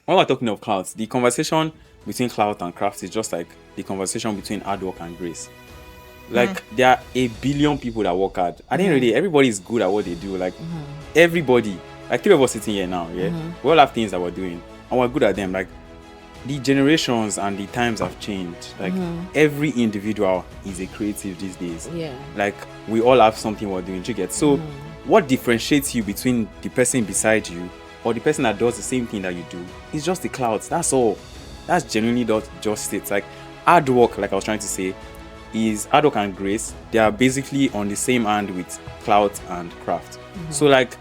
when we're talking of Clout, the conversation between Clout and Craft is just like the conversation between hard work and grace. Like there are a billion people that work hard. At the end of the day, everybody is good at what they do. Like everybody, like 3 of us sitting here now, yeah, we all have things that we're doing and we're good at them. Like the generations and the times have changed. Like every individual is a creative these days. Yeah. Like we all have something we're doing. Do you get? So what differentiates you between the person beside you or the person that does the same thing that you do? It's just the clouds. That's all. That's genuinely just it. Like hard work, like I was trying to say, is hard work and grace. They are basically on the same hand with Clout and Craft. So like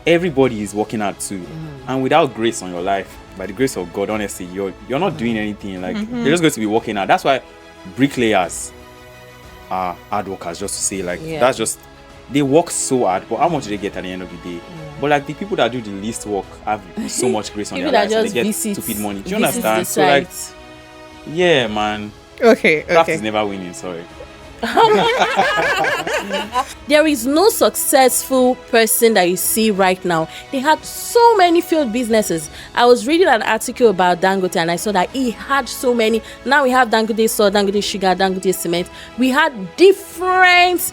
everybody is working hard too. And without grace on your life, by the grace of God, honestly, you're not doing anything. Like you're just going to be working hard. That's why bricklayers are hard workers, just to say, like that's just, they work so hard, but how much do they get at the end of the day? But like the people that do the least work have so much grace on their lives, so they get stupid money. Do you understand? So like, yeah, man. Okay. Craft is never winning, sorry. There is no successful person that you see right now. They had so many failed businesses. I was reading an article about Dangote and I saw that he had so many. Now we have Dangote salt, Dangote sugar, Dangote cement. We had different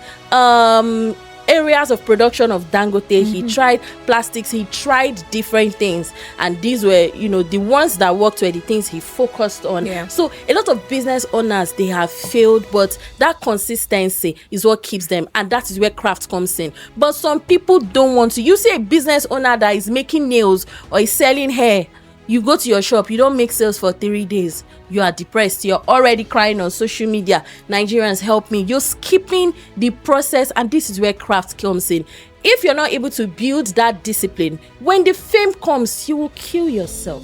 areas of production of Dangote. He tried plastics, he tried different things, and these were, the ones that worked were the things he focused on. So a lot of business owners, they have failed, but that consistency is what keeps them, and that is where Craft comes in. But some people don't want to. You see a business owner that is making nails or is selling hair, you go to your shop, you don't make sales for 3 days, you are depressed, you're already crying on social media, Nigerians help me, you're skipping the process, and this is where Craft comes in. If you're not able to build that discipline, when the fame comes, you will kill yourself.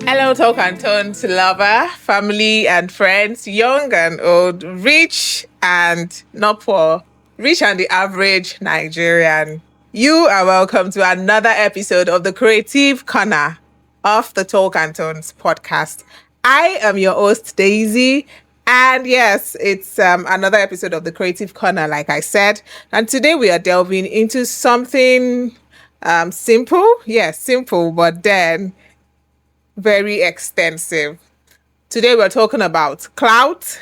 Hello, Talk and Tones lover, family and friends, young and old, rich and not poor, rich and the average Nigerian. You are welcome to another episode of the Creative Corner of the Talk and Tones podcast. I am your host, Daisy. And yes, it's another episode of the Creative Corner, like I said. And today we are delving into something simple. Yes, simple, but then very extensive. Today we're talking about Clout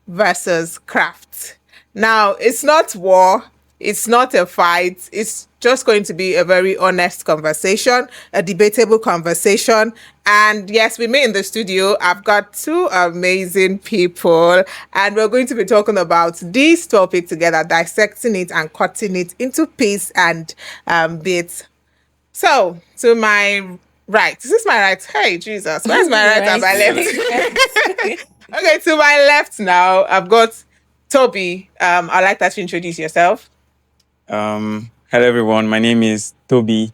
versus Craft. Now, it's not war, it's not a fight, it's just going to be a very honest conversation, a debatable conversation. And yes, with me in the studio, I've got 2 amazing people, and we're going to be talking about this topic together, dissecting it and cutting it into pieces and bits. So, to my right. This is my right. Hey, Jesus. Where's my right and my left? Okay, to my left now, I've got Toby. I'd like that to introduce yourself. Hello, everyone. My name is Toby,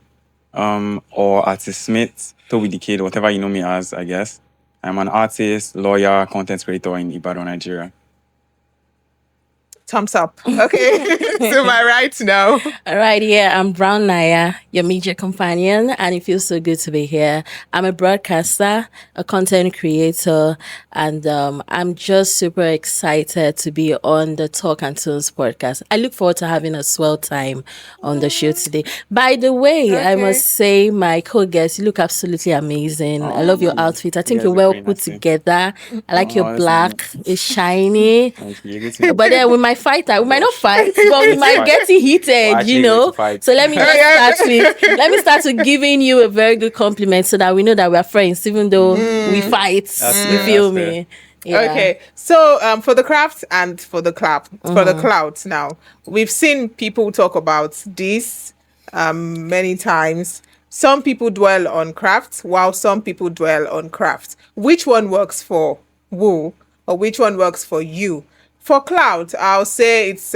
or Artist Smith, Toby the Kid, whatever you know me as, I guess. I'm an artist, lawyer, content creator in Ibadan, Nigeria. Thumbs up. Okay, to my right now. All right, yeah, I'm Brown Naya, your media companion, and it feels so good to be here. I'm a broadcaster, a content creator, and I'm just super excited to be on the Talk and Tunes podcast. I look forward to having a swell time on the show today. By the way, I must say, my co-guest, you look absolutely amazing. I love your outfit. I think you're well put together. I like your black. It's shiny. But then we might fight. We might not fight, but we might get heated, So let me start with giving you a very good compliment so that we know that we're friends, even though we fight. You feel me? Yeah. Okay, so for the Craft and for the Clout, now, we've seen people talk about this many times. Some people dwell on Craft, while some people dwell on Craft. Which one works for who, or which one works for you? For Clout, I'll say it's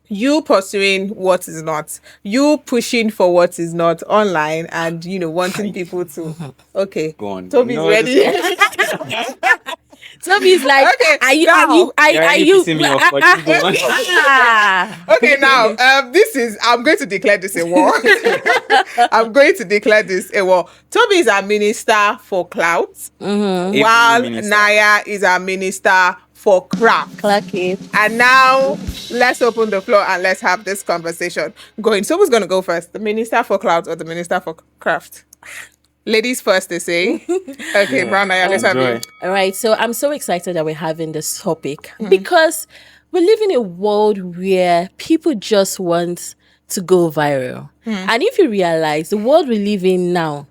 you pursuing what is not, you pushing for what is not online, and wanting people to. Okay, go on. Toby's ready. Toby's like, okay, are you? Okay, now I'm going to declare this a war. I'm going to declare this a war. Toby is a minister for Clout, while Naya is a minister for craft. Clock it. And now let's open the floor and let's have this conversation going. So who's going to go first? The Minister for Clout or the Minister for Craft? Ladies first, they say. Okay, Brown Naya, let's have Enjoy. you. All right, so I'm so excited that we're having this topic because we live in a world where people just want to go viral. And if you realize the world we live in now,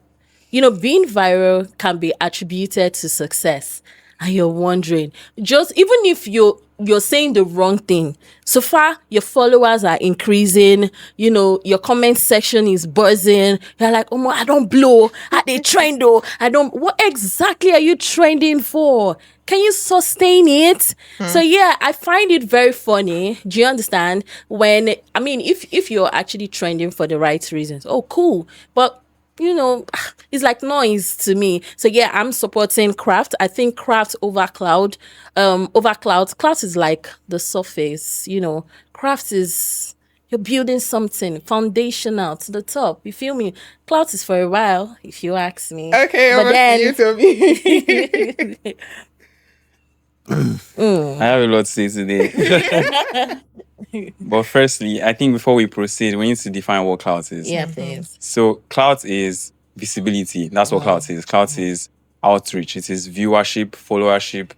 being viral can be attributed to success. And you're wondering, just even if you're saying the wrong thing, so far your followers are increasing, your comment section is buzzing. You're like, oh, I don't blow. They trend though. What exactly are you trending for? Can you sustain it? So yeah, I find it very funny. Do you understand? If you're actually trending for the right reasons, oh cool. But it's like noise to me. So yeah, I'm supporting craft. I think craft over cloud. Over cloud. Cloud is like the surface, Craft is you're building something foundational to the top. You feel me? Cloud is for a while, if you ask me. Okay, But over then to you, Toby. I have a lot to say today. But firstly, I think before we proceed, we need to define what clout is. yeah, please. So clout is visibility. That's what clout is. Clout is outreach. It is viewership, followership,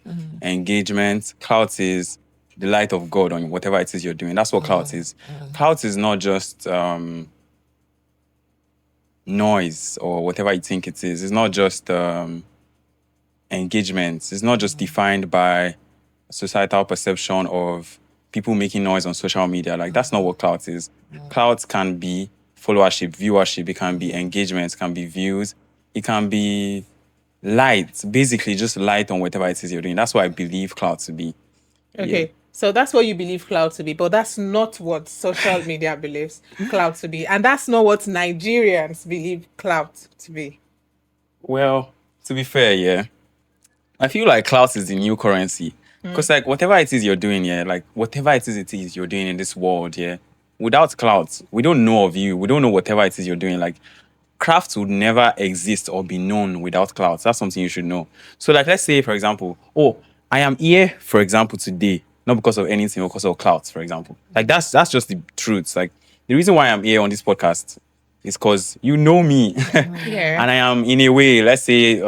engagement. Clout is the light of God on whatever it is you're doing. That's what clout is. Clout is not just noise or whatever you think it is. It's not just engagement. It's not just defined by societal perception of people making noise on social media. Like, that's not what clout is. Clout can be followership, viewership. It can be engagement. It can be views. It can be light. Basically, just light on whatever it is you're doing. That's what I believe clout to be. Okay, Yeah. so that's what you believe clout to be, but that's not what social media believes clout to be. And that's not what Nigerians believe clout to be. Well, to be fair, yeah, I feel like clout is the new currency. Because, like, whatever it is you're doing, yeah, like, whatever it is you're doing in this world, yeah, without clout, we don't know of you. We don't know whatever it is you're doing. Like, craft would never exist or be known without clout. That's something you should know. So, like, let's say, for example, I am here, for example, today, not because of anything, but because of clout, for example. Like, that's just the truth. Like, the reason why I'm here on this podcast is because you know me. Yeah. And I am, in a way, let's say,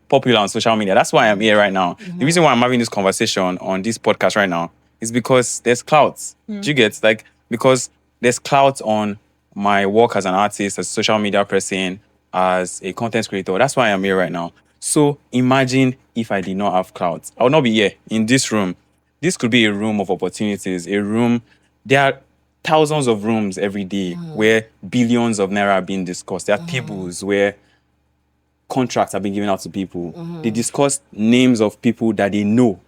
popular on social media. That's why I'm here right now. The reason why I'm having this conversation on this podcast right now is because there's clout. Do you get? Like, because there's clout on my work as an artist, as a social media person, as a content creator. That's why I'm here right now. So imagine if I did not have clout. I would not be here in this room. This could be a room of opportunities, a room. There are thousands of rooms every day where billions of naira are being discussed. There are tables where contracts have been given out to people. They discuss names of people that they know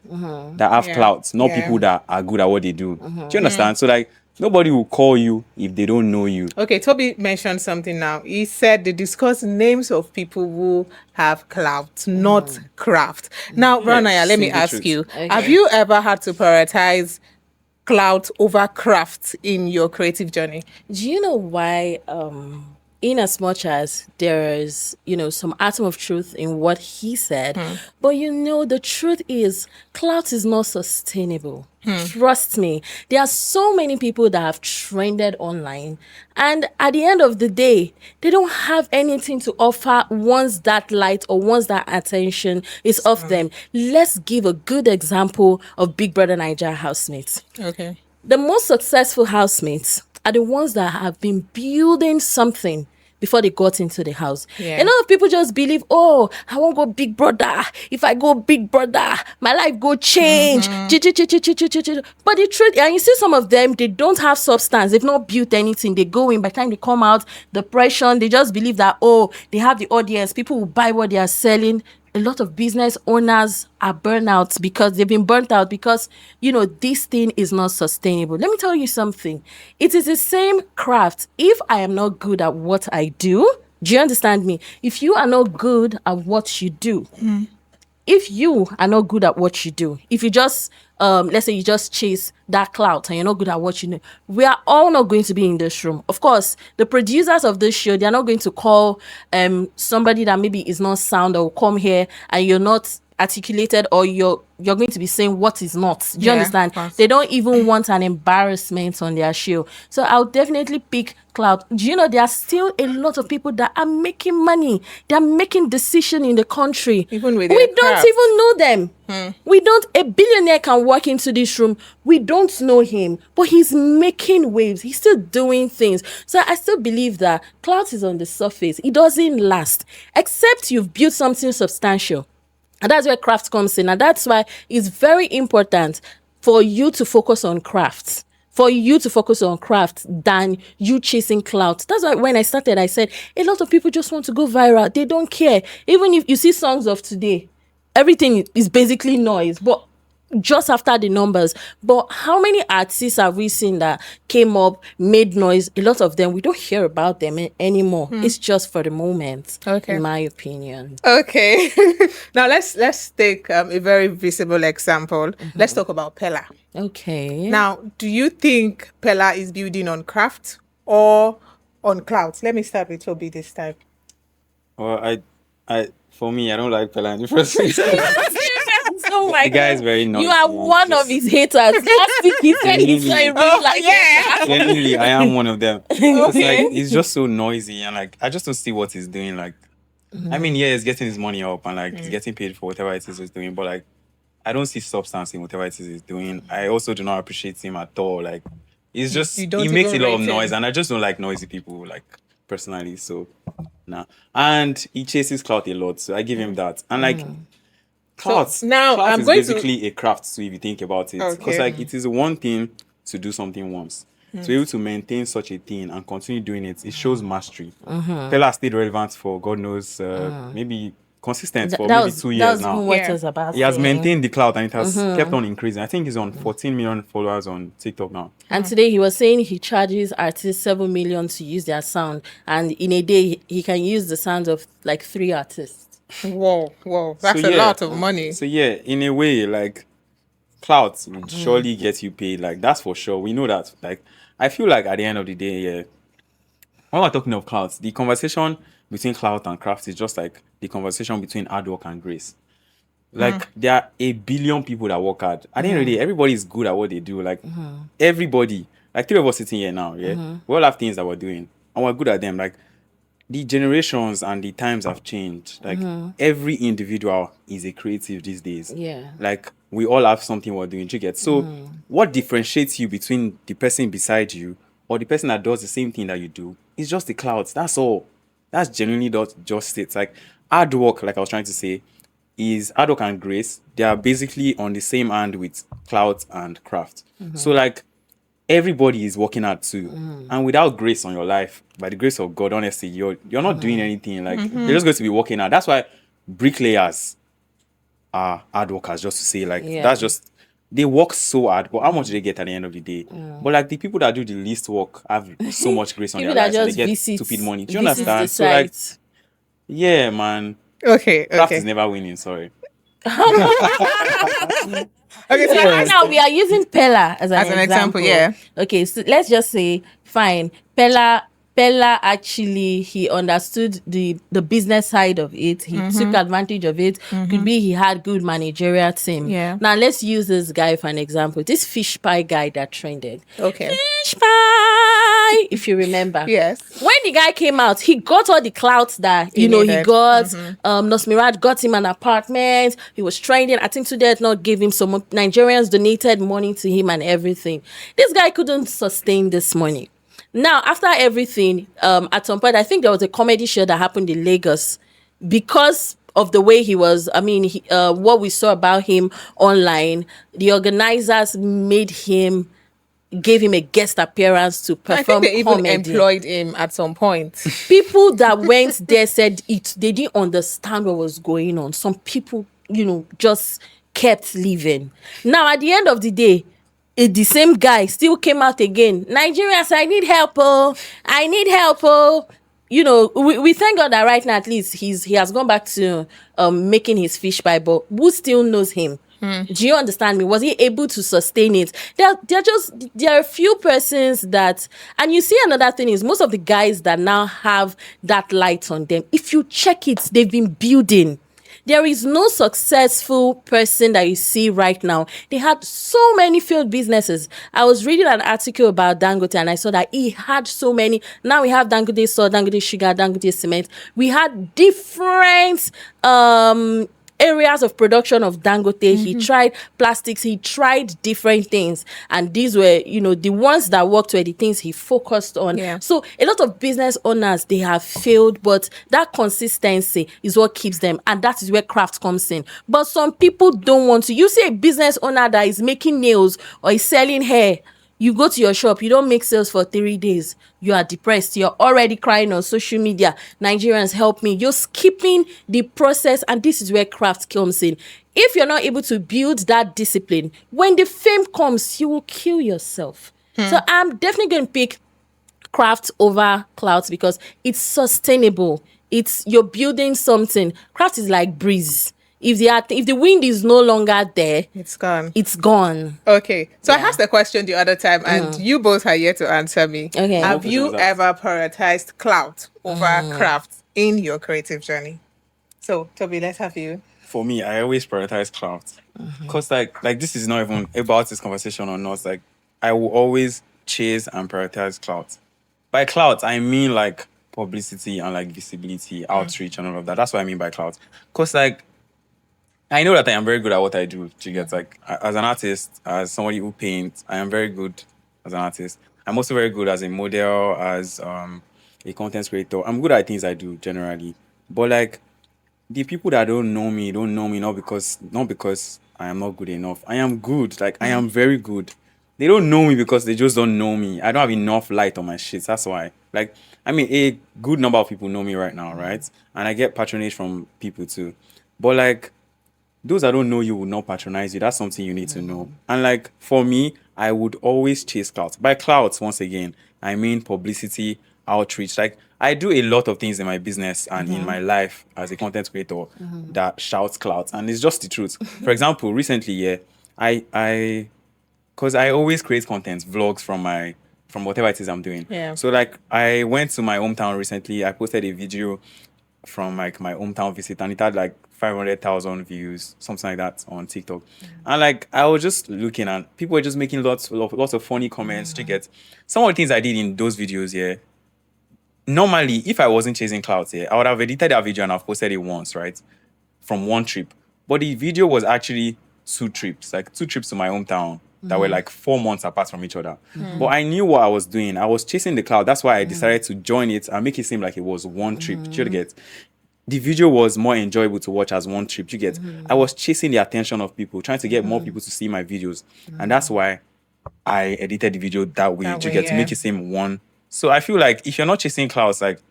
that have Yeah. clout, not Yeah. people that are good at what they do. Do you understand? So, like, nobody will call you if they don't know you. Okay, Toby mentioned something now. He said they discuss names of people who have clout, not craft. Now, Ranaya, let me say the ask truth. you, Okay. have you ever had to prioritize clout over craft in your creative journey? Do you know why? In as much as there is, some atom of truth in what he said, but the truth is, clout is not sustainable. Trust me. There are so many people that have trended online, and at the end of the day, they don't have anything to offer once that light or once that attention is off them. Let's give a good example of Big Brother Nigeria housemates. Okay. The most successful housemates are the ones that have been building something before they got into the house. Yeah. A lot of people just believe, I won't go Big Brother. If I go Big Brother, my life go change. But the truth, and you see some of them, they don't have substance. They've not built anything. They go in, by the time they come out, depression, they just believe that, they have the audience. People will buy what they are selling. A lot of business owners are burnt out because they've been burnt out because, this thing is not sustainable. Let me tell you something. It is the same craft. If I am not good at what I do you understand me? If you are not good at what you do, if you are not good at what you do, if you just, let's say you just chase that clout and you're not good at what you know, we are all not going to be in this room. Of course, the producers of this show, they're not going to call somebody that maybe is not sound or will come here and you're not articulated, or you're going to be saying what is not. Do you Yeah, understand? of course. They don't even want an embarrassment on their show. So I'll definitely pick Clout. Do you know there are still a lot of people that are making money? They're making decisions in the country. Even with we their don't craft. even know them. We don't. A billionaire can walk into this room. We don't know him, but he's making waves. He's still doing things. So I still believe that Clout is on the surface. It doesn't last, except you've built something substantial. And that's where craft comes in. And that's why it's very important for you to focus on crafts. For you to focus on craft than you chasing clout. That's why when I started, I said a lot of people just want to go viral. They don't care. Even if you see songs of today, everything is basically noise. But just after the numbers. But how many artists have we seen that came up, made noise? A lot of them, we don't hear about them anymore. It's just for the moment, in my opinion. Okay. Now let's take a very visible example. Let's talk about Pella. Okay. Now, do you think Pella is building on craft or on clout? Let me start with Toby this time. Well, for me, I don't like Pella in the first place. Oh my The guy is God. very noisy. You are one of his haters. Last week he said he's not really like yeah. Genuinely, I am one of them. It's like he's just so noisy, and like I just don't see what he's doing. Like, I mean, yeah, he's getting his money up, and like he's getting paid for whatever it is he's doing. But like, I don't see substance in whatever it is he's doing. I also do not appreciate him at all. Like, he's just You don't he makes a even lot of rate him. noise, and I just don't like noisy people. Like personally, so nah. And he chases clout a lot, so I give him that. And like. Clout, So now clout I'm is going to- basically a craft, so if you think about it. Because Okay. like it is one thing to do something once. To be able to maintain such a thing and continue doing it, it shows mastery. Pella stayed relevant for God knows, maybe consistent for maybe 2 that years was now. even what Yeah. I was about He has saying. maintained the clout and it has kept on increasing. I think he's on 14 million followers on TikTok now. And today he was saying he charges artists 7 million to use their sound, and in a day he can use the sound of like 3 artists. Whoa. That's So, a yeah. lot of money. So yeah, in a way, like clout will surely get you paid. Like that's for sure. We know that. Like I feel like at the end of the day, yeah. When we're talking of clout, the conversation between clout and craft is just like the conversation between hard work and grace. Like there are a billion people that work hard. At the end of the day, everybody is good at what they do. Like everybody, like 3 of us sitting here now, yeah, we all have things that we're doing and we're good at them. Like the generations and the times have changed. Like every individual is a creative these days. Yeah. Like we all have something we're doing. Do you get? So what differentiates you between the person beside you or the person that does the same thing that you do? It's just the clouds. That's all. That's genuinely just it. Like hard work, like I was trying to say, is hard work and grace. They are basically on the same hand with clout and craft. So like everybody is working hard too. And without grace on your life, by the grace of God, honestly, you're not doing anything. Like you're just going to be working hard. That's why bricklayers are hard workers, just to say, like Yeah. that's just they work so hard, but how much do they get at the end of the day? But like the people that do the least work have so much grace on People their that lives and just they get visit stupid money. Do you visit understand? the So like site. yeah, man. Okay. Craft is never winning, sorry. Okay, so Right now we are using Pella as an example, yeah. Okay, so let's just say, fine, Pella actually he understood the business side of it. He took advantage of it. Could be he had good managerial team. Yeah. Now let's use this guy for an example. This fish pie guy that trended. Okay. Fish pie, if you remember. Yes. When the guy came out, he got all the clout that He he needed. got. Nosmirad got him an apartment. He was trending. I think today not gave him some Nigerians donated money to him and everything. This guy couldn't sustain this money. Now, after everything, at some point, I think there was a comedy show that happened in Lagos because of the way he was. I mean, what we saw about him online, the organizers gave him a guest appearance to I perform think they even comedy. employed him at some point. People that went there said they didn't understand what was going on. Some people, just kept leaving. Now, at the end of the day, the same guy still came out again. Nigerians, I need help. I need help. We thank God that right now at least he has gone back to making his fish pie, but who still knows him? Do you understand me? Was he able to sustain it? There are a few persons that, and you see another thing is most of the guys that now have that light on them, if you check it, they've been building. There is no successful person that you see right now. They had so many failed businesses. I was reading an article about Dangote and I saw that he had so many. Now we have Dangote salt, Dangote sugar, Dangote cement. We had different areas of production of Dangote. He tried plastics, he tried different things, and these were, the ones that worked were the things he focused on. So a lot of business owners, they have failed, but that consistency is what keeps them, and that is where craft comes in. But some people don't want to. You see a business owner that is making nails or is selling hair, you go to your shop, you don't make sales for 3 days, you are depressed, you're already crying on social media, Nigerians help me. You're skipping the process, and this is where craft comes in. If you're not able to build that discipline, when the fame comes, you will kill yourself. So I'm definitely going to pick craft over clout because it's sustainable. You're building something. Craft is like breeze. If the wind is no longer there, It's gone. It's gone. Okay. So I asked the question the other time, and you both are yet to answer me. Okay. Have you ever prioritized clout over craft in your creative journey? So, Toby, let's have you. For me, I always prioritize clout. Because like this is not even about this conversation or not. Like, I will always chase and prioritize clout. By clout, I mean like publicity and like visibility, outreach and all of that. That's what I mean by clout. Because like, I know that I am very good at what I do. You get, like, as an artist, as somebody who paints, I am very good as an artist. I'm also very good as a model, as a content creator. I'm good at things I do generally. But like, the people that don't know me not because I am not good enough. I am good. Like, I am very good. They don't know me because they just don't know me. I don't have enough light on my shit. That's why. Like, I mean, a good number of people know me right now, right? And I get patronage from people too. But like, those that don't know you will not patronize you. That's something you need to know. And like, for me, I would always chase clout. By clout, once again, I mean publicity, outreach. Like, I do a lot of things in my business and in my life as a content creator that shouts clout. And it's just the truth. For example, recently, because I always create content, vlogs from whatever it is I'm doing. Yeah. So like, I went to my hometown recently. I posted a video from like my hometown visit, and it had like 500,000 views, something like that, on TikTok. And like, I was just looking, and people were just making lots of funny comments. To get some of the things I did in those videos, normally, if I wasn't chasing clout, I would have edited that video and I've posted it once, right, from one trip. But the video was actually 2 trips, like 2 trips to my hometown that were like 4 months apart from each other. But I knew what I was doing. I was chasing the cloud. That's why I decided to join it and make it seem like it was one trip. You get, the video was more enjoyable to watch as one trip. You get, I was chasing the attention of people, trying to get more people to see my videos, and that's why I edited the video that way. To make it seem one. So I feel like if you're not chasing clouds, like,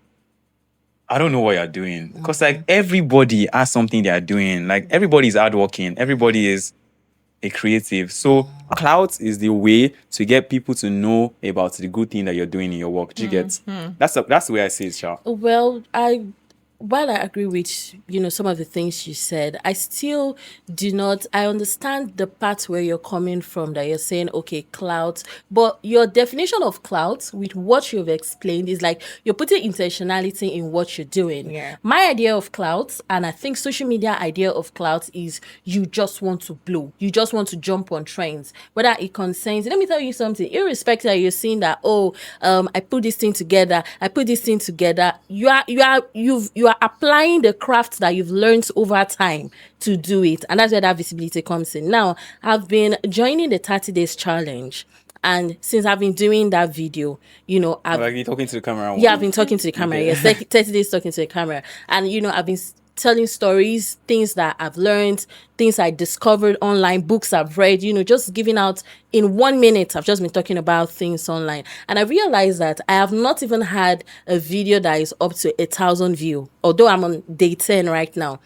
I don't know what you're doing, because like, everybody has something they are doing. Like, everybody is hardworking. Everybody is a creative. So clout is the way to get people to know about the good thing that you're doing in your work. Do you get? That's the way I see it, Sha. Well, while I agree with, some of the things you said, I still do not, I understand the part where you're coming from, that you're saying, okay, clout, but your definition of clout with what you've explained is like, you're putting intentionality in what you're doing. Yeah. My idea of clout, and I think social media idea of clout, is you just want to blow. You just want to jump on trends. Whether it concerns, let me tell you something, irrespective that you're seeing that, I put this thing together, you are applying the craft that you've learned over time to do it. And that's where that visibility comes in. Now, I've been joining the 30 days challenge. And since I've been doing that video, Like, you're talking to the camera. Yeah, I've been talking to the camera. Okay. Yes, 30 days talking to the camera. And, I've been telling stories, things that I've learned, things I discovered online, books I've read, just giving out in 1 minute. I've just been talking about things online. And I realized that I have not even had a video that is up to 1,000 views, although I'm on day 10 right now.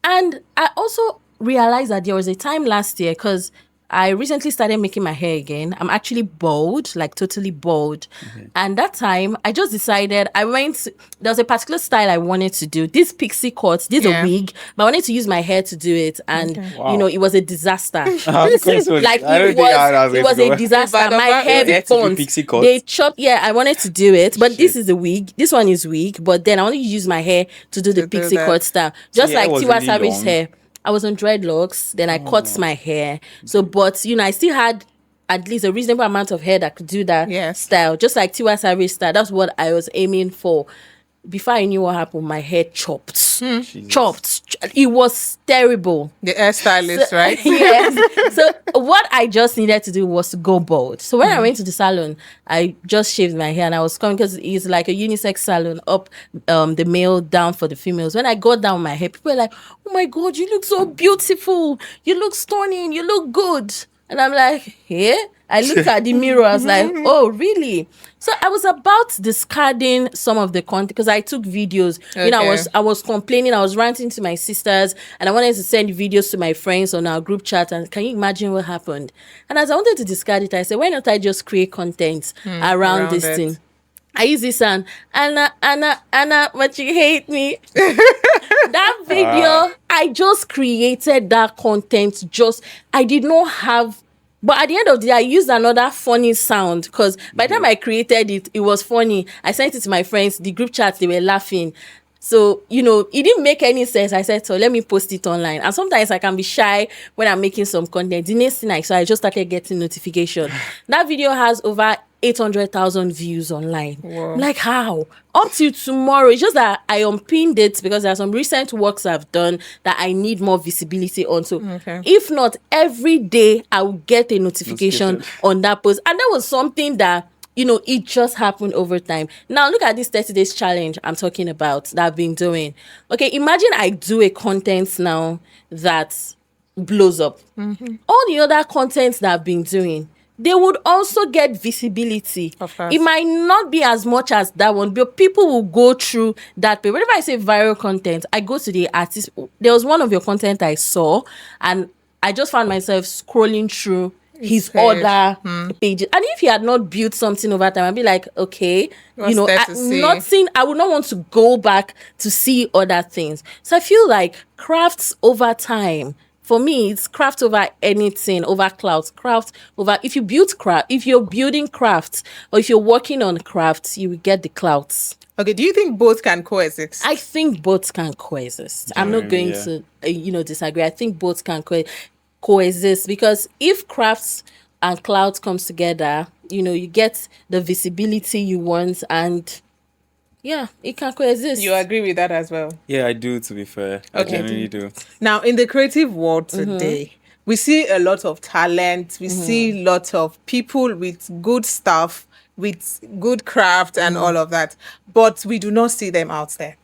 And I also realized that there was a time last year, because I recently started making my hair again. I'm actually bald, like totally bald. And that time, I just decided there was a particular style I wanted to do. This pixie cut, this is a wig, but I wanted to use my hair to do it. And, Wow. it was a disaster. Like It was a disaster. But My hair hair to do burnt. pixie cuts? They chopped, I wanted to do it. But this is a wig. This one is wig. But then I wanted to use my hair to do the To do pixie that. cut style. Just your hair like was Tiwa really Savage's long. hair. I was on dreadlocks, then I cut my hair. So, but I still had at least a reasonable amount of hair that could do that style, just like Tiwa Savage style. That's what I was aiming for. Before I knew what happened, my hair chopped. Chopped. It was terrible. The hairstylist, right? Yes. So what I just needed to do was to go bald. So when I went to the salon, I just shaved my hair and I was coming because it's like a unisex salon, up the male, down for the females. When I got down my hair, people were like, "Oh my God, you look so beautiful. You look stunning. You look good." And I'm like, "Yeah." I looked at the mirror. I was like, "Oh, really?" So I was about discarding some of the content because I took videos. I was complaining. I was ranting to my sisters, and I wanted to send videos to my friends on our group chat. And can you imagine what happened? And as I wanted to discard it, I said, "Why not I just create content around this it. thing?" I use this and Anna, but you hate me. That video, I just created that content. I did not have. But at the end of the day, I used another funny sound because by the time I created it, it was funny. I sent it to my friends, the group chat, they were laughing. So, it didn't make any sense. I said, so let me post it online. And sometimes I can be shy when I'm making some content. The next thing I saw, I just started getting notification. That video has over 800,000 views online. Wow. I'm like, how? Up till tomorrow. It's just that I unpinned it because there are some recent works I've done that I need more visibility on. So if not, every day I will get a notification on that post. And that was something that, it just happened over time. Now look at this 30 days challenge I'm talking about that I've been doing. Okay, imagine I do a content now that blows up. All the other contents that I've been doing, they would also get visibility. Of course. It might not be as much as that one, but people will go through that page. Whenever I say viral content, I go to the artist. There was one of your content I saw, and I just found myself scrolling through his page. other pages. And if he had not built something over time, I'd be like, okay, What's there to see? I would not want to go back to see other things. So I feel like crafts over time, for me, it's craft over anything, over clout, craft over. If you're building crafts or if you're working on crafts, you will get the clouts. Okay, do you think both can coexist? I think both can coexist. I'm not going to, disagree. I think both can coexist because if crafts and clout comes together, you get the visibility you want and it can coexist. You agree with that as well? Yeah, I do, to be fair. I genuinely do. Now, in the creative world today, we see a lot of talent. We see lots of people with good stuff, with good craft and all of that. But we do not see them out there.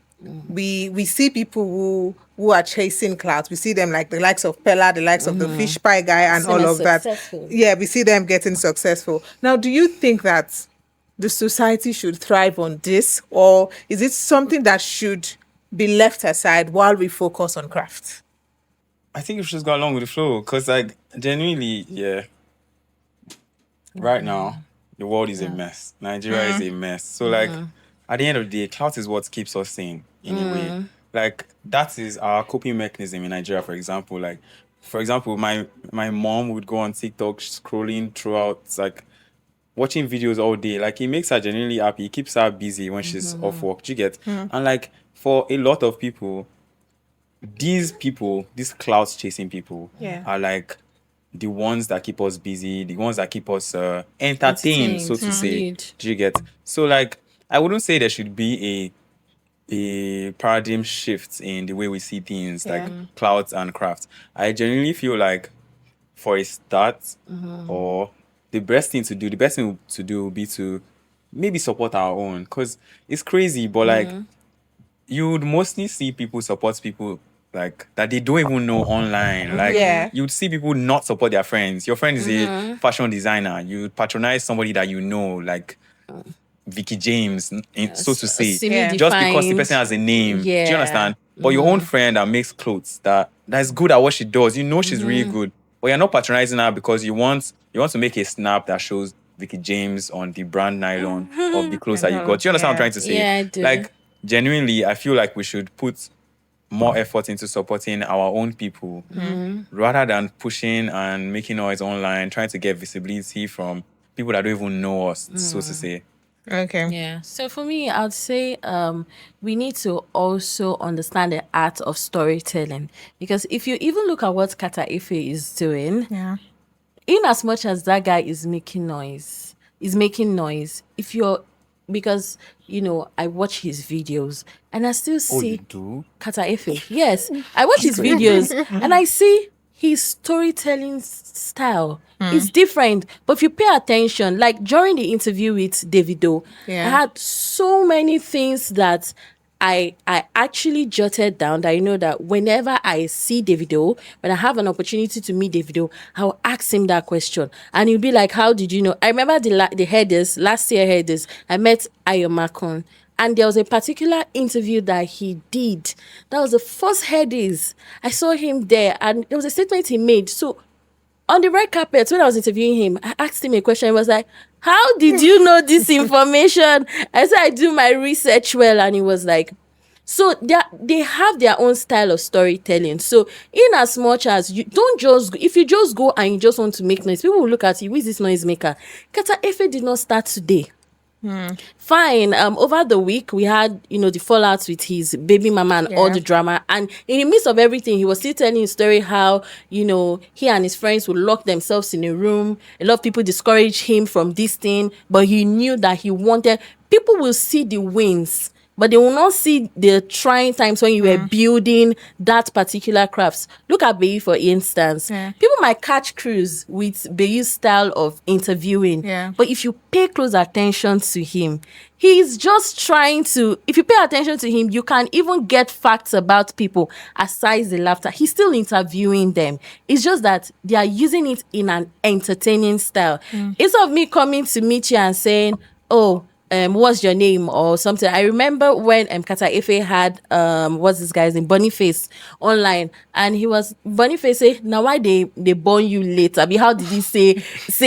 We see people who are chasing clouds. We see them like the likes of Pella, the likes of the fish pie guy and all of that. Yeah, we see them getting successful. Now, do you think that the society should thrive on this, or is it something that should be left aside while we focus on craft? I think we should just go along with the flow because, genuinely, right now, the world is a mess. Nigeria is a mess. So, at the end of the day, clout is what keeps us sane in a way. Like, that is our coping mechanism in Nigeria, for example. Like, for example, my mom would go on TikTok scrolling throughout, watching videos all day. Like, it makes her genuinely happy. It keeps her busy when she's off work. Do you get? And, for a lot of people, these clout chasing people are, the ones that keep us busy, the ones that keep us entertained, so to say. Do you get? So, I wouldn't say there should be a paradigm shift in the way we see things, like clout and craft. I genuinely feel like, for a start, or the best thing to do would be to maybe support our own, because it's crazy, but you would mostly see people support people that they don't even know online. You'd see people not support their friends. Your friend is a fashion designer. You patronize somebody that you know, like Vicky James, so to say, just because the person has a name. Do you understand? But your own friend that makes clothes, that is good at what she does, she's really good. but you're not patronizing her because you want to make a snap that shows Vicky James on the brand nylon of the clothes that you got. Do you understand what I'm trying to say? Yeah, I do. Like, genuinely, I feel like we should put more effort into supporting our own people rather than pushing and making noise online, trying to get visibility from people that don't even know us, so to say. Okay. Yeah. So for me, I'd say we need to also understand the art of storytelling, because if you even look at what Kata Ife is doing, Yeah. in as much as that guy is making noise, if you're, because I watch his videos and I still Oh, you see do? Kata Efe. Yes, I watch his videos and I see his storytelling style is different. But if you pay attention, like during the interview with Davido, Yeah. I had so many things that I actually jotted down, that I know that whenever I see Davido, when I have an opportunity to meet Davido, I'll ask him that question. And he'll be like, how did you know? I remember the headers, last year headers, I met Ayo Makon. And there was a particular interview that he did. That was the first headies. I saw him there, and there was a statement he made. So on the red carpet, when I was interviewing him, I asked him a question. He was like, how did you know this information? I said, I do my research well. And he was like, so they have their own style of storytelling. So in as much as you don't just, if you just go and you just want to make noise, people will look at you, who is this noise maker? Kata Efe did not start today. Fine. Over the week we had, the fallout with his baby mama and all the drama. And in the midst of everything, he was still telling his story how, he and his friends would lock themselves in a room. A lot of people discouraged him from this thing, but he knew that he wanted. People will see the wins, but they will not see the trying times when you were building that particular crafts. Look at Bayi, for instance. People might catch cruise with Bayi's style of interviewing. But if you pay close attention to him, he's just trying to, if you pay attention to him, you can even get facts about people aside the laughter. He's still interviewing them. It's just that they are using it in an entertaining style. Instead of me coming to meet you and saying, oh, what's your name or something. I remember when Kata Efe had what's this guy's name, Boniface, online, and he was Boniface say, now why they born you late? I mean, how did he say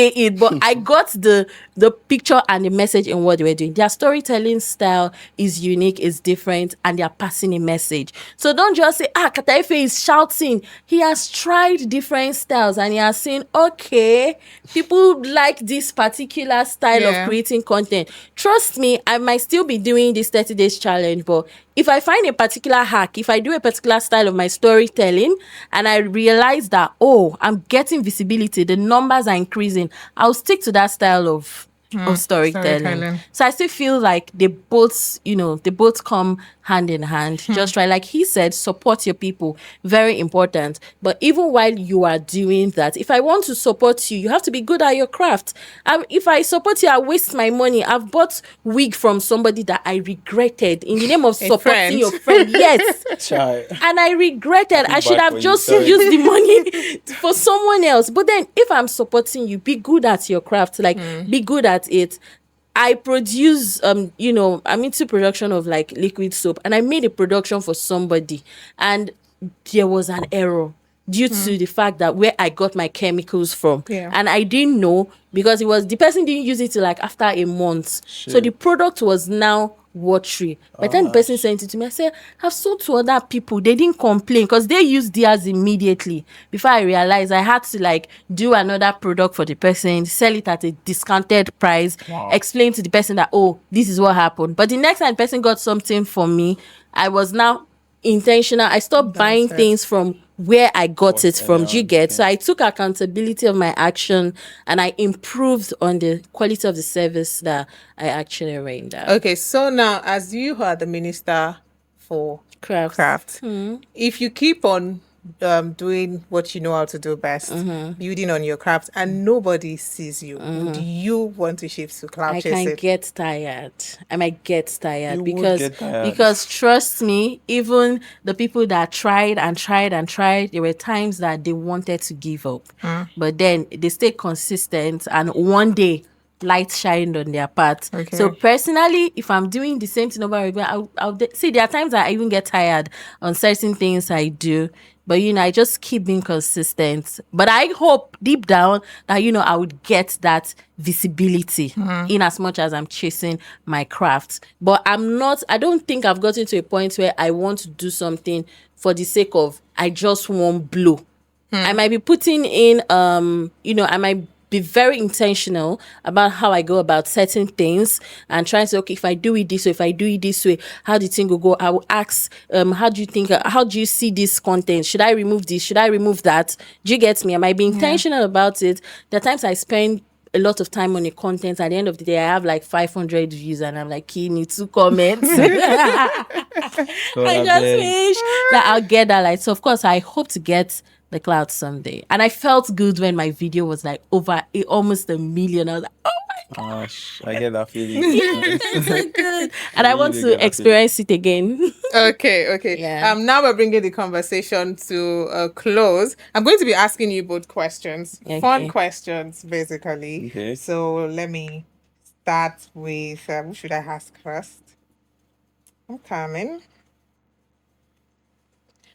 it? But I got the picture and the message in what they were doing. Their storytelling style is unique, is different, and they are passing a message. So don't just say, Kata Efe is shouting. He has tried different styles and he has seen, okay, people like this particular style of creating content. Trust me, I might still be doing this 30 days challenge, but if I find a particular hack, if I do a particular style of my storytelling and I realize that, I'm getting visibility, the numbers are increasing, I'll stick to that style of storytelling. So I still feel like they both come hand in hand. Just right, like he said, support your people, very important. But even while you are doing that, if I want to support you, you have to be good at your craft. If I support you, I waste my money. I've bought wig from somebody that I regretted in the name of supporting your friend. Yes. And I regretted. I should have just used the money for someone else. But then if I'm supporting you, be good at your craft, like be good at it. I produce, I'm into production of like liquid soap, and I made a production for somebody, and there was an error due to the fact that where I got my chemicals from, and I didn't know because the person didn't use it till like after a month. So the product was now watery. By the time the person sent it to me, I said, I've sold to other people. They didn't complain because they used theirs immediately. Before I realized, I had to like do another product for the person, sell it at a discounted price, explain to the person that, this is what happened. But the next time the person got something from me, I was now intentional. I stopped buying things from where I got it from. Do you get? So I took accountability of my action and I improved on the quality of the service that I actually rendered. Okay, so now as you are the minister for craft, if you keep on doing what you know how to do best, building on your craft, and nobody sees you, would you want to shift to cloud chasing? I might get tired because trust me, even the people that tried, there were times that they wanted to give up, but then they stayed consistent, and one day light shined on their part. So personally, if I'm doing the same thing over again, I'll see there are times that I even get tired on certain things I do, But I just keep being consistent. But I hope deep down that I would get that visibility in as much as I'm chasing my craft. But I don't think I've gotten to a point where I want to do something for the sake of I just want blow. I might be putting in I might be very intentional about how I go about certain things and trying to say, okay, if I do it this way, if I do it this way, how the thing will go. I will ask, how do you see this content? Should I remove this? Should I remove that? Do you get me? I might be intentional about it. There are times I spend a lot of time on a content. At the end of the day, I have like 500 views and I'm like, key need 2 comments. I just wish that I'll get that light. So of course I hope to get the cloud someday. And I felt good when my video was like over almost 1 million. I was like, oh my gosh, I get that feeling. It's so good. And I want to experience it again. Okay. Yeah. Now we're bringing the conversation to a close. I'm going to be asking you both questions. Okay. Fun questions, basically. Okay. So let me start with who should I ask first? I'm coming.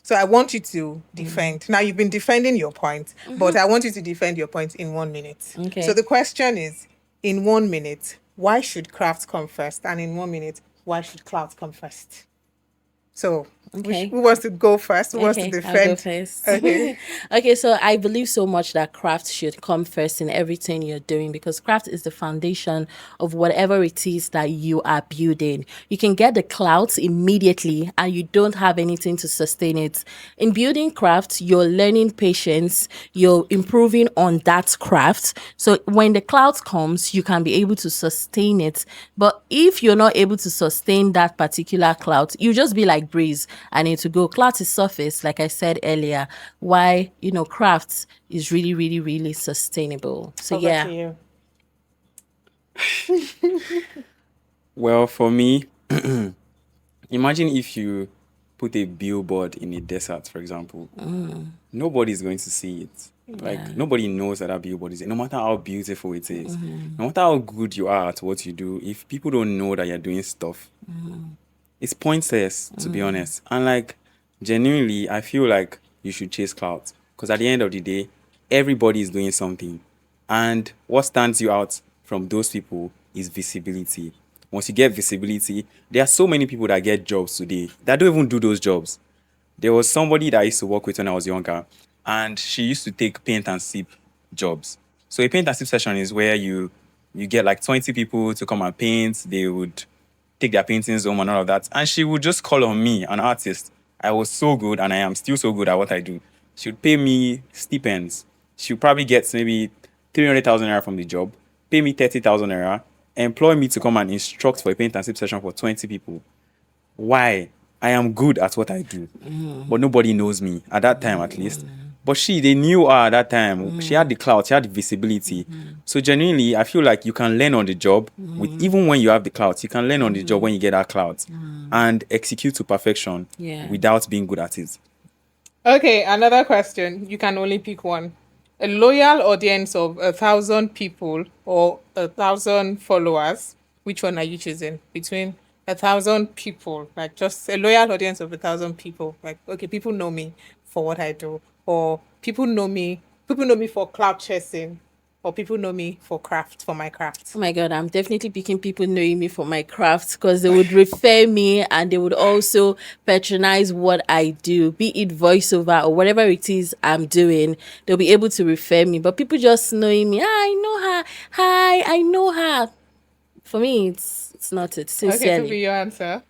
So I want you to defend. Now you've been defending your point, but I want you to defend your point in 1 minute. Okay. So the question is, in 1 minute, why should craft come first? And in 1 minute, why should clout come first? So who wants to go first? Who wants to defend? I'll go first. Okay, so I believe so much that craft should come first in everything you're doing, because craft is the foundation of whatever it is that you are building. You can get the clout immediately and you don't have anything to sustain it. In building craft, you're learning patience, you're improving on that craft. So when the clout comes, you can be able to sustain it. But if you're not able to sustain that particular clout, you just be like breeze. I need to go. Clout is surface, like I said earlier. Why, crafts is really, really, really sustainable. So Over yeah. to you. Well, for me, imagine if you put a billboard in a desert, for example. Nobody's going to see it. Like, nobody knows that billboard is. No matter how beautiful it is, no matter how good you are at what you do, if people don't know that you're doing stuff, it's pointless, to be honest. And like, genuinely, I feel like you should chase clout, because at the end of the day, everybody is doing something. And what stands you out from those people is visibility. Once you get visibility, there are so many people that get jobs today that don't even do those jobs. There was somebody that I used to work with when I was younger, and she used to take paint and sip jobs. So a paint and sip session is where you get like 20 people to come and paint. They would take their paintings home and all of that. And she would just call on me, an artist. I was so good, and I am still so good at what I do. She would pay me stipends. She would probably get maybe 300,000 naira from the job, pay me 30,000 naira, employ me to come and instruct for a paint and sip session for 20 people. Why? I am good at what I do. But nobody knows me, at that time at least. But they knew her at that time. She had the clout, she had the visibility. So genuinely, I feel like you can learn on the job. Even when you have the clout, you can learn on the job when you get that clout and execute to perfection without being good at it. Okay, another question. You can only pick one. A loyal audience of 1,000 people or 1,000 followers. Which one are you choosing between 1,000 people, like just a loyal audience of 1,000 people? Like, okay, people know me for what I do, or people know me for cloud chasing, or people know me for my craft. Oh my God, I'm definitely picking people knowing me for my craft, because they would refer me and they would also patronize what I do, be it voiceover or whatever it is I'm doing. They'll be able to refer me. But people just knowing me, I know her. Hi, I know her. For me, it's not it. Sincerely. Okay, to be your answer.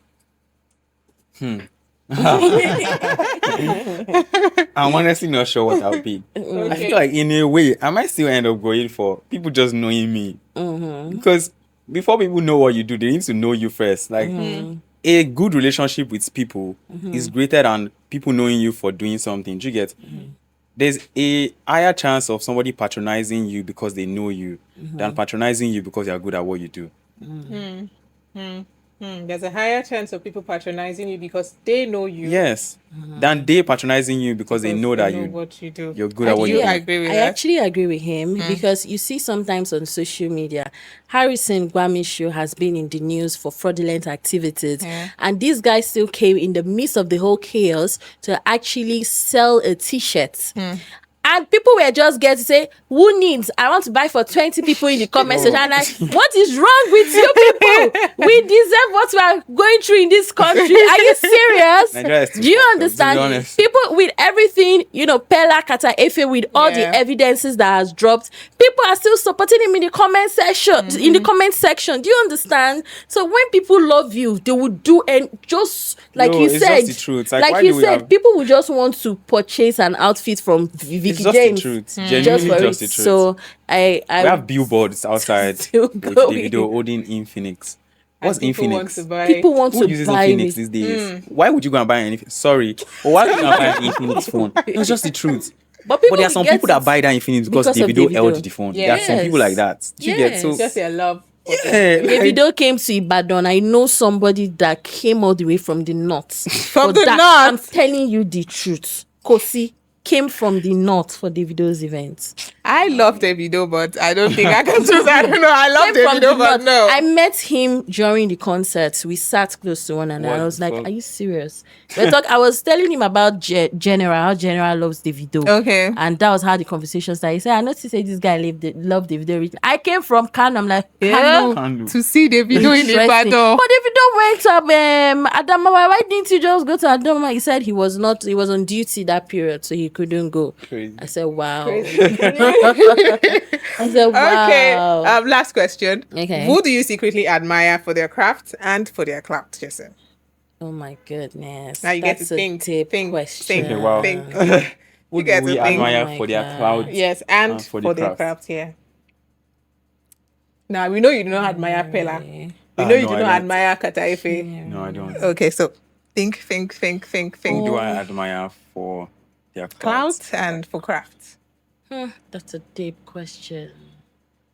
I'm honestly not sure what I'll be. I feel like in a way, I might still end up going for people just knowing me. Because before people know what you do, they need to know you first. Like, a good relationship with people is greater than people knowing you for doing something. Do you get? There's a higher chance of somebody patronizing you because they know you than patronizing you because you're good at what you do. There's a higher chance of people patronizing you because they know you. Yes. Than they patronizing you because they know that what you do. you're good at what you do. Agree with I that? actually agree with him because you see sometimes on social media, Harrison Gwamishu has been in the news for fraudulent activities. Yeah. And this guy still came in the midst of the whole chaos to actually sell a t-shirt. And people were just getting to say, who needs? I want to buy for 20 people in the comment section. And what is wrong with you people? We deserve what we are going through in this country. Are you serious? Nigeria is too Do you fucked up, to be understand? honest. People with everything, Pella Kata Efe with all the Yeah. evidences that has dropped, people are still supporting him in the comment section. In the comment section, do you understand? So when people love you, they will do, and just like No, you it's said, just the truth. Like, like why you do we said, have- people will just want to purchase an outfit from Vicky It's just James. the truth. Just Genuinely for just it. the truth. So I we have billboards outside Still with going. Davido holding Infinix. What's And people Infinix? want to buy. people want Who to uses buy Infinix me. these days? Why would you go and buy anything? Sorry. Or why would you go and buy an Infinix phone? It's just the truth. But But there are some get people that it buy that Infinix because because of Davido Davido. held the phone. There are some people like that. Do you get so? Yes. Just your love. Yeah, like- Davido came to Ibadan. I know somebody that came all the way from the north. From For the that, north? I'm telling you the truth. Kosi came from the north for Davido's event. I love Davido, but I don't think I can choose. I don't know. I love Came from the Davido, but north. no. I met him during the concert. We sat close to one another. What I was the like, fuck? "Are you serious?" I was telling him about General, how General loves Davido. Okay. And that was how the conversation started. He said, "I noticed that this guy love Davido." I came from Kano. I'm like, Kano. Kano. To see Davido in Interesting. Ibadan. But Davido went to Adamawa. Why didn't you just go to Adamawa? He said he was on duty that period, so he couldn't go. Crazy. I said, wow. I said, wow. Okay. Last question. Okay. Who do you secretly admire for their craft and for their clout, Jason? Oh my goodness. Now you get That's to a think, deep think, question. think. Okay, wow. Think. Who You get do we to think. admire Oh my for their God. cloud? Yes, and For for the their craft. craft, yeah. Now we know you do not admire Pella. We know you no, do I not don't. admire Kataife. No, I don't. Okay, so think. Who do I admire for their Clout clout? and for craft. That's a deep question.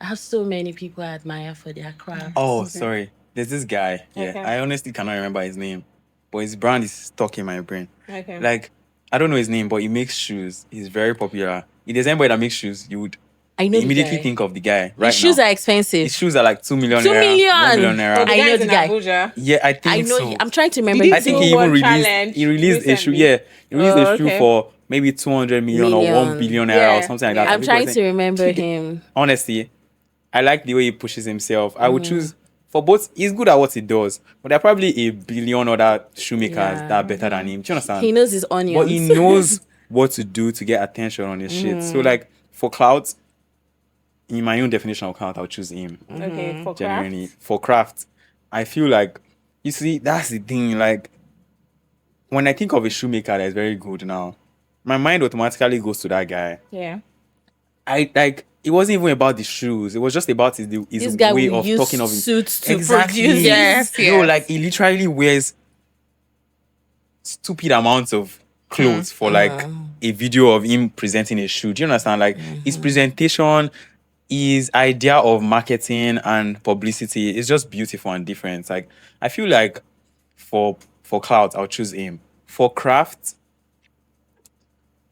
I have so many people I admire for their craft. Oh, sorry. There's this guy. Yeah, Okay. I honestly cannot remember his name, but his brand is stuck in my brain. Okay. Like, I don't know his name, but he makes shoes. He's very popular. If there's anybody that makes shoes, you would I know immediately the guy. think of the guy right His shoes now. are expensive. His shoes are like 2 million 2 naira, million. 1 million naira. Oh, the I guy know is the in guy. Abuja. Yeah, I think I know. so. I'm trying to remember. Did I his think do he name. even one released. challenge He released a shoe. recently? Yeah, he released Oh, a shoe okay. for maybe 200 million or 1 Million. billion naira Yeah, or something like yeah. that. I'm People trying were to remember him. honestly, I like the way he pushes himself. I would choose for both. He's good at what he does, but there are probably a billion other shoemakers Yeah. that are better than him. Do you understand? He knows his onions. But he knows what to do to get attention on his shit. So like for clout, in my own definition of clout, I'll choose him. Okay, for Genuinely. craft. For craft, I feel like you see, that's the thing. Like when I think of a shoemaker that is very good now, my mind automatically goes to that guy. Yeah. I like it wasn't even about the shoes. It was just about his This guy way will of use talking of him. suits to Exactly. produce. Yes, No, yes. like he literally wears stupid amounts of clothes for like a video of him presenting a shoe. Do you understand? Like his presentation, his idea of marketing and publicity is just beautiful and different. Like I feel like for clout, I'll choose him. For craft,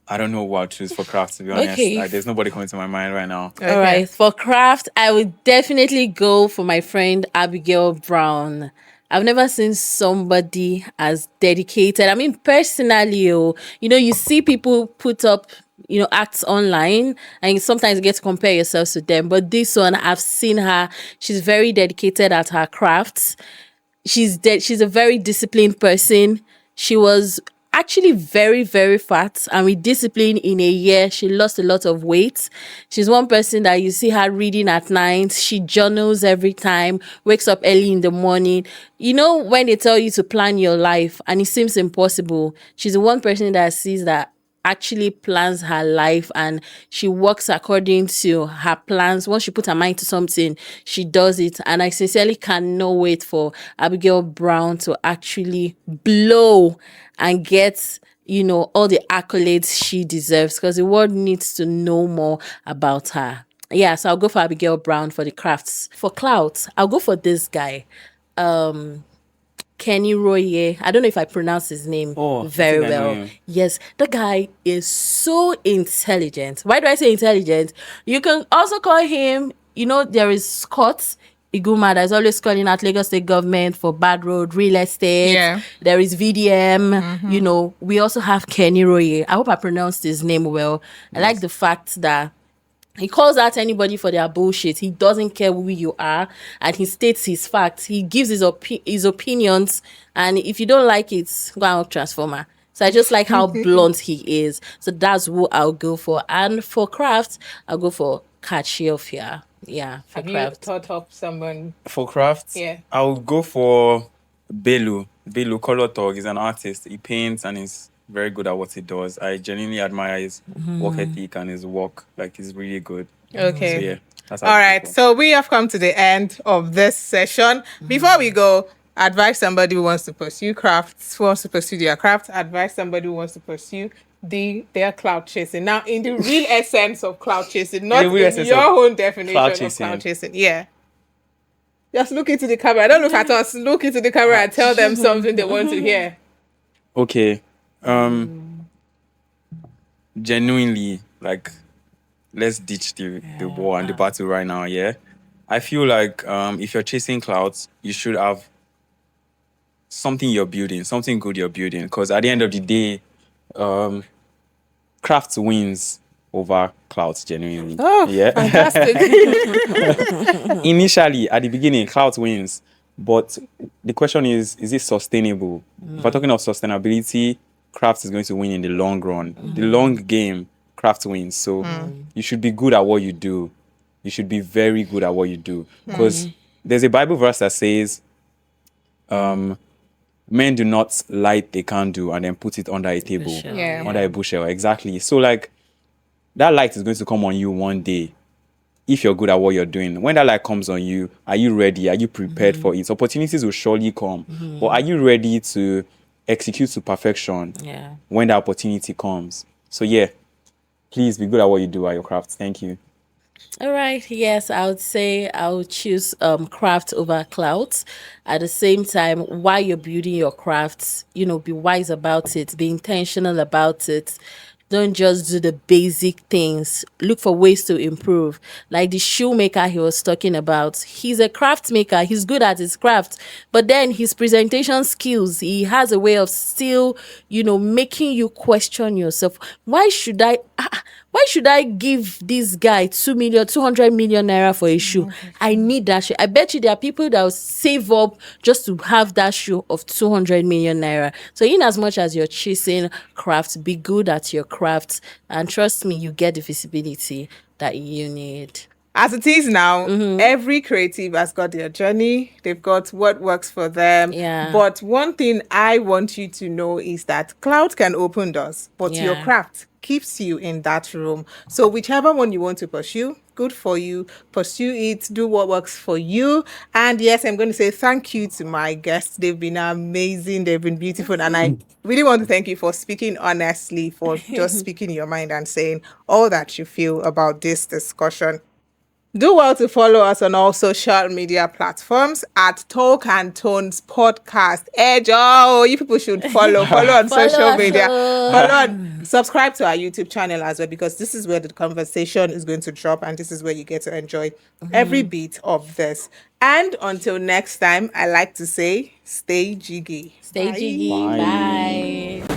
I don't know what I'll choose for craft, to be honest. Okay. Like, there's nobody coming to my mind right now. All right. For craft, I would definitely go for my friend Abigail Brown. I've never seen somebody as dedicated. I mean, personally, you see people put up, acts online, and sometimes you get to compare yourselves to them. But this one, I've seen her. She's very dedicated at her crafts. She's a very disciplined person. She was actually very, very fat, and with discipline in a year, she lost a lot of weight. She's one person that you see her reading at night. She journals every time, wakes up early in the morning. When they tell you to plan your life and it seems impossible, she's the one person that sees that actually plans her life, and she works according to her plans. Once she puts her mind to something, she does it. And I sincerely cannot wait for Abigail Brown to actually blow and get all the accolades she deserves, because the world needs to know more about her. Yeah, so I'll go for Abigail Brown for the crafts. For clout, I'll go for this guy. Kenny Roye. I don't know if I pronounce his name Oh, I very think I know well. him. Yes, the guy is so intelligent. Why do I say intelligent? You can also call him, there is Scott Iguma that is always calling out Lagos State government for bad road, real estate. Yeah. There is VDM. We also have Kenny Roye. I hope I pronounced his name well. I like the fact that he calls out anybody for their bullshit. He doesn't care who you are, and he states his facts. He gives his opinions, and if you don't like it, go and work Transformer. So I just like how blunt he is. So that's who I'll go for. And for craft, I'll go for Kachiofia. Yeah, for Have you craft. thought of someone? For craft, Yeah. I'll go for Belu. Belu Color Tog is an artist. He paints and is very good at what he does. I genuinely admire his work ethic and his work. Like, he's really good. Okay. So yeah, that's All right. So we have come to the end of this session. Before we go, advise somebody who wants to pursue crafts, who wants to pursue their craft. Advise somebody who wants to pursue their cloud chasing. Now, in the real essence of cloud chasing, not In the real essence your of own definition cloud of chasing. cloud chasing. Yeah. Just look into the camera. Don't look at us. Look into the camera and tell them something they want to hear. Okay. Genuinely, like, let's ditch the war and the battle right now, yeah? I feel like if you're chasing clouds, you should have something you're building, something good you're building. Because at the end of the day, craft wins over clouds, genuinely. Oh, yeah. fantastic. Initially, at the beginning, cloud wins. But the question is it sustainable? If we're talking of sustainability, craft is going to win in the long run. The long game, craft wins. So you should be good at what you do. You should be very good at what you do. Because there's a Bible verse that says, men do not light they can't do and then put it under a table, Bushel, Yeah. under a bushel. Exactly. So, like, that light is going to come on you one day if you're good at what you're doing. When that light comes on you, are you ready? Are you prepared for it? Opportunities will surely come. But are you ready to execute to perfection Yeah. when the opportunity comes? So yeah, please be good at what you do at your craft. Thank you. All right. Yes, I would say I would choose craft over clout. At the same time, while you're building your crafts, be wise about it, be intentional about it. Don't just do the basic things. Look for ways to improve. Like the shoemaker he was talking about. He's a craft maker. He's good at his craft. But then his presentation skills, he has a way of still, making you question yourself. Why should I give this guy 200 million naira for a shoe? I need that shoe. I bet you there are people that will save up just to have that shoe of 200 million naira. So in as much as you're chasing craft, be good at your craft, and trust me, you get the visibility that you need. As it is now, every creative has got their journey. They've got what works for them. Yeah. But one thing I want you to know is that cloud can open doors, but your Yeah. craft keeps you in that room. So whichever one you want to pursue, good for you. Pursue it. Do what works for you. And yes, I'm going to say thank you to my guests. They've been amazing. They've been beautiful. And I really want to thank you for speaking honestly, for just speaking your mind and saying all that you feel about this discussion. Do well to follow us on all social media platforms at Talk and Tones Podcast. Oh, you people should follow on Follow social us, media. oh. Follow on, subscribe to our YouTube channel as well, because this is where the conversation is going to drop and this is where you get to enjoy every bit of this. And until next time, I like to say, stay jiggy. Stay jiggy. Bye. Bye.